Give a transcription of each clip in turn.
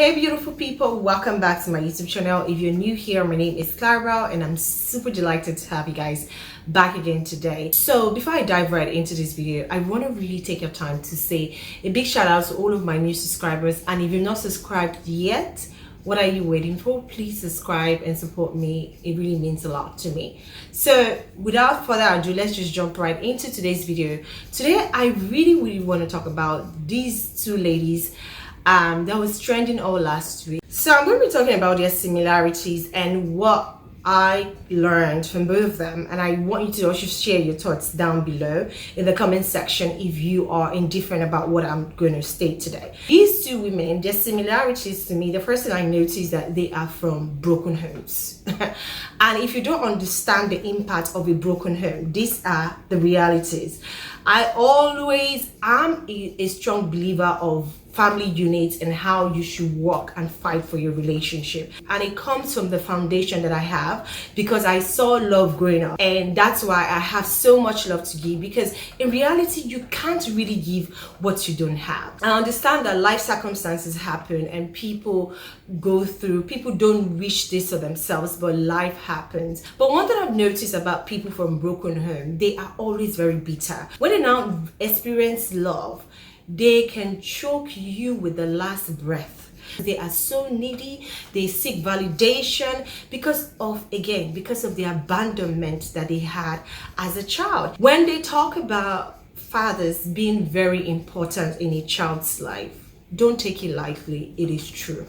Hey beautiful people, welcome back to my YouTube channel. If you're new here, my name is Clara and I'm super delighted to have you guys back again today. So before I dive right into this video, I want to really take your time to say a big shout out to all of my new subscribers, and if you're not subscribed yet, what are you waiting for? Please subscribe and support me. It really means a lot to me. So without further ado, let's just jump right into today's video. Today I really want to talk about these two ladies that was trending all last week. So I'm going to be talking about their similarities and what I learned from both of them, and I want you to also share your thoughts down below in the comment section if you are indifferent about what I'm going to state today. These two women, their similarities to me, the first thing I noticed is that they are from broken homes. And if you don't understand the impact of a broken home, these are the realities. I always am a strong believer of family units and how you should work and fight for your relationship, and it comes from the foundation that I have because I saw love growing up, and that's why I have so much love to give, because in reality you can't really give what you don't have. I understand that life circumstances happen and people go through, people don't wish this for themselves, but life happens. But one thing I've noticed about people from broken home, they are always very bitter. When they now experience love, they can choke you with the last breath. They are so needy, they seek validation because of the abandonment that they had as a child. When they talk about fathers being very important in a child's life, don't take it lightly, it is true.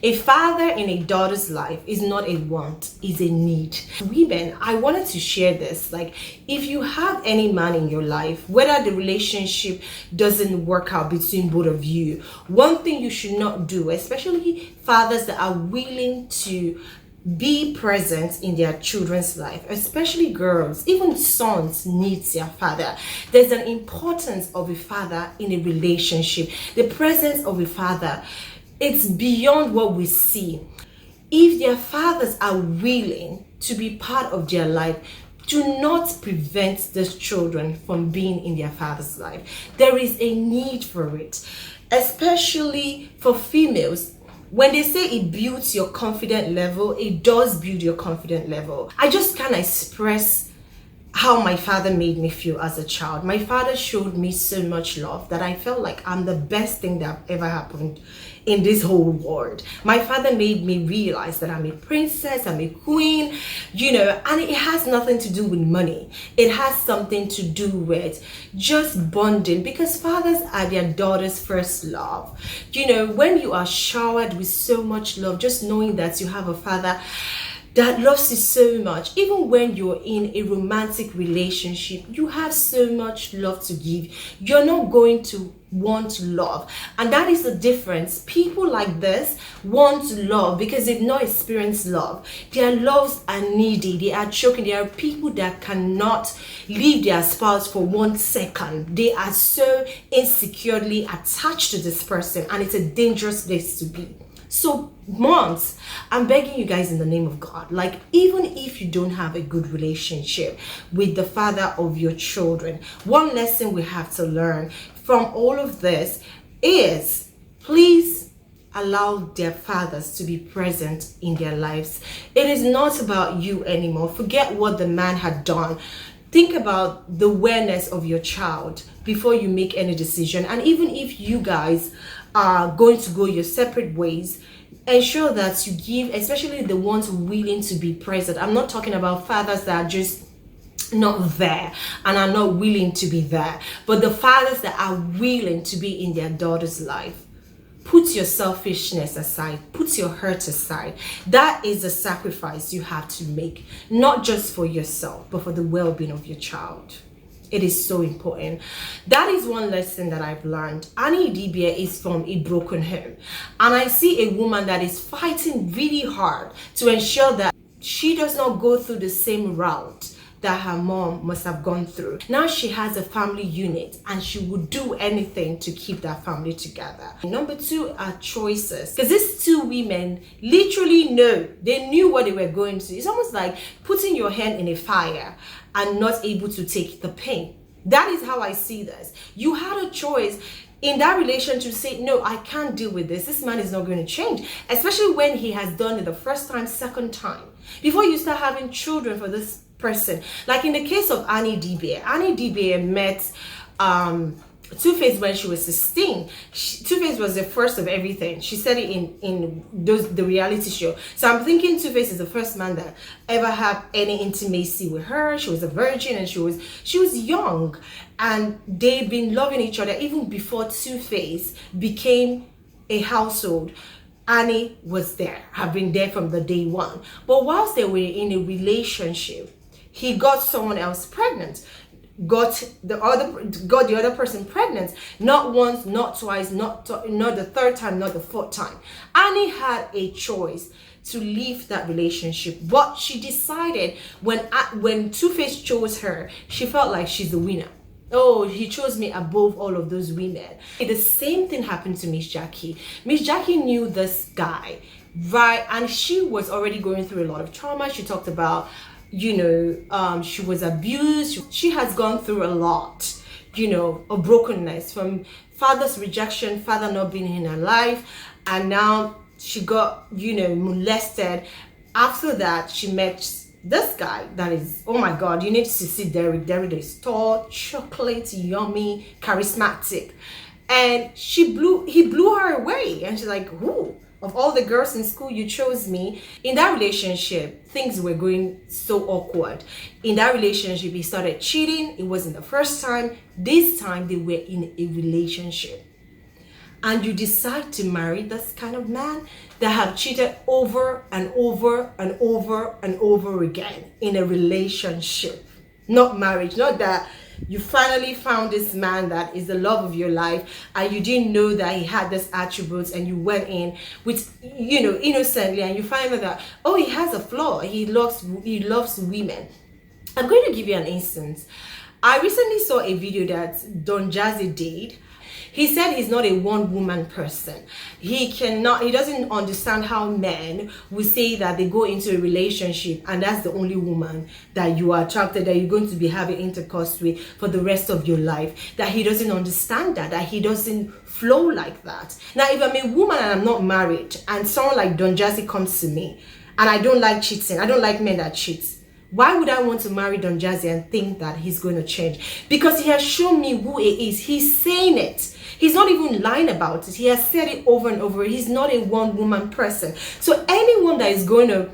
A father in a daughter's life is not a want, is a need. Women, I wanted to share this. Like, if you have any man in your life, whether the relationship doesn't work out between both of you, one thing you should not do, especially fathers that are willing to be present in their children's life, especially girls, even sons need their father. There's an importance of a father in a relationship. The presence of a father, it's beyond what we see. If their fathers are willing to be part of their life, do not prevent these children from being in their father's life. There is a need for it, especially for females. When they say it builds your confidence level, it does build your confidence level. I just can't express how my father made me feel as a child. My father showed me so much love that I felt like I'm the best thing that ever happened in this whole world. My father made me realize that I'm a princess, I'm a queen, and it has nothing to do with money. It has something to do with just bonding, because fathers are their daughter's first love. When you are showered with so much love, just knowing that you have a father that loves you so much, even when you're in a romantic relationship, you have so much love to give. You're not going to want love, and that is the difference. People like this want love because they've not experienced love. Their loves are needy, they are choking. There are people that cannot leave their spouse for 1 second. They are so insecurely attached to this person, and it's a dangerous place to be. So moms, I'm begging you guys in the name of God, like, even if you don't have a good relationship with the father of your children, one lesson we have to learn from all of this is, please allow their fathers to be present in their lives. It is not about you anymore. Forget what the man had done. Think about the awareness of your child before you make any decision. And even if you guys are going to go your separate ways, ensure that you give, especially the ones willing to be present. I'm not talking about fathers that are just not there and are not willing to be there, but the fathers that are willing to be in their daughter's life. Put your selfishness aside, put your hurt aside. That is a sacrifice you have to make, not just for yourself, but for the well-being of your child. It is so important. That is one lesson that I've learned. Idibia is from a broken home, and I see a woman that is fighting really hard to ensure that she does not go through the same route that her mom must have gone through. Now she has a family unit and she would do anything to keep that family together. Number 2 are choices, because these two women literally knew what they were going to. It's almost like putting your hand in a fire and not able to take the pain. That is how I see this. You had a choice. in that relationship say, no, I can't deal with this man is not going to change, especially when he has done it the first time, second time, before you start having children for this person. Like in the case of Annie Dibia met Two-Face when she was 16. Two-Face was the first of everything. She said it in the reality show. So I'm thinking Two-Face is the first man that ever had any intimacy with her. She was a virgin and she was young, and they'd been loving each other even before Two-Face became a household. Annie was there, have been there from the day one. But whilst they were in a relationship, he got someone else pregnant. Got the other person pregnant, not once, not twice, not the third time, not the fourth time. Annie had a choice to leave that relationship, but she decided when Two-Face chose her, she felt like she's the winner. Oh, he chose me above all of those women. The same thing happened to Miss Jackie. Miss Jackie knew this guy, right? And she was already going through a lot of trauma. She talked about, she was abused. She has gone through a lot, of brokenness, from father's rejection, father not being in her life, and now she got, molested. After that, she met this guy that is, oh my God, you need to see Derek. Derek is tall, chocolate, yummy, charismatic. And he blew her away. And she's like, who? Of all the girls in school, you chose me. In that relationship, things were going so awkward. In that relationship, he started cheating. It wasn't the first time. This time, they were in a relationship. And you decide to marry this kind of man that have cheated over and over and over and over again in a relationship. Not marriage, not that you finally found this man that is the love of your life and you didn't know that he had these attributes, and you went in with, innocently, and you find out that, oh, he has a flaw. He loves women. I'm going to give you an instance. I recently saw a video that Don Jazzy did. He said he's not a one-woman person. He doesn't understand how men will say that they go into a relationship and that's the only woman that you are attracted, that you're going to be having intercourse with for the rest of your life. That he doesn't understand that he doesn't flow like that. Now, if I'm a woman and I'm not married, and someone like Don Jazzy comes to me, and I don't like cheating, I don't like men that cheat, why would I want to marry Don Jazzy and think that he's going to change? Because he has shown me who he is. He's saying it. He's not even lying about it. He has said it over and over. He's not a one-woman person. So anyone that is going to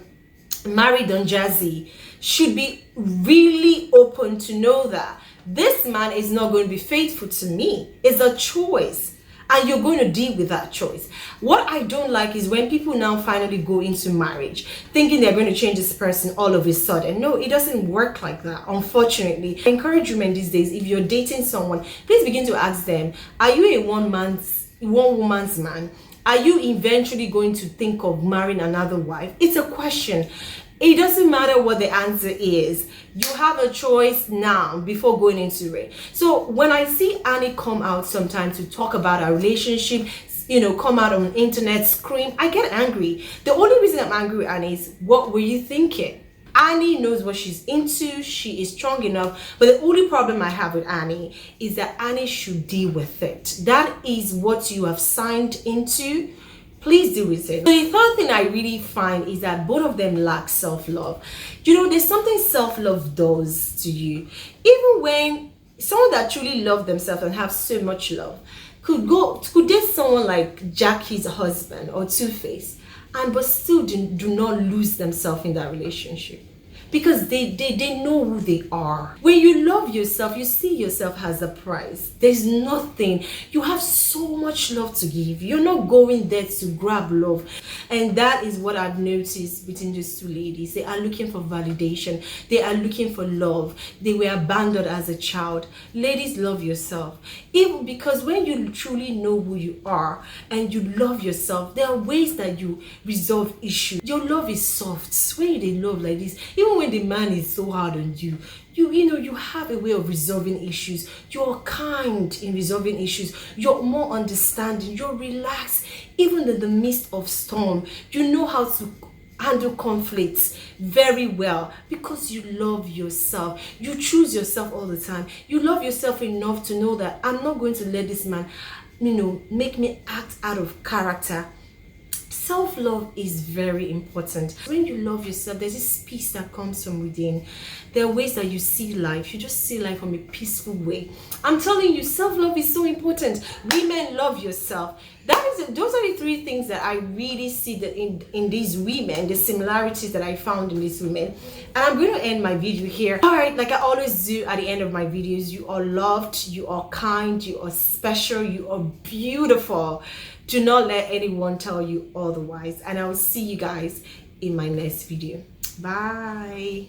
marry Don Jazzy should be really open to know that this man is not going to be faithful to me. It's a choice. And you're going to deal with that choice. What I don't like is when people now finally go into marriage thinking they're going to change this person all of a sudden. No, it doesn't work like that, unfortunately. I encourage women these days, if you're dating someone, please begin to ask them, are you a one woman's man? Are you eventually going to think of marrying another wife? It's a question. It doesn't matter what the answer is. You have a choice now before going into it. So when I see Annie come out sometimes to talk about our relationship, come out on the internet, scream, I get angry. The only reason I'm angry with Annie is, what were you thinking? Annie knows what she's into. She is strong enough. But the only problem I have with Annie is that Annie should deal with it. That is what you have signed into. Please deal with it. So the third thing I really find is that both of them lack self-love. There's something self-love does to you. Even when someone that truly loves themselves and have so much love could date someone like Jackie's husband or Two-Face, but still do not lose themselves in that relationship. Because they know who they are. When you love yourself, you see yourself as a prize. There's nothing. You have so much love to give. You're not going there to grab love. And that is what I've noticed between these two ladies. They are looking for validation. They are looking for love. They were abandoned as a child. Ladies, love yourself. Even because when you truly know who you are and you love yourself, there are ways that you resolve issues. Your love is soft. When they love like this, even when the man is so hard on you, you have a way of resolving issues. You're kind in resolving issues. You're more understanding. You're relaxed. Even in the midst of storm, you know how to handle conflicts very well because you love yourself. You choose yourself all the time. You love yourself enough to know that I'm not going to let this man make me act out of character. Self-love is very important. When you love yourself, there's this peace that comes from within. There are ways that you see life. You just see life from a peaceful way. I'm telling you, self-love is so important. Women, love yourself. Those are the three things that I really see that in these women, the similarities that I found in these women. And I'm going to end my video here. All right, like I always do at the end of my videos, you are loved, you are kind, you are special, you are beautiful. Do not let anyone tell you otherwise. And I will see you guys in my next video. Bye.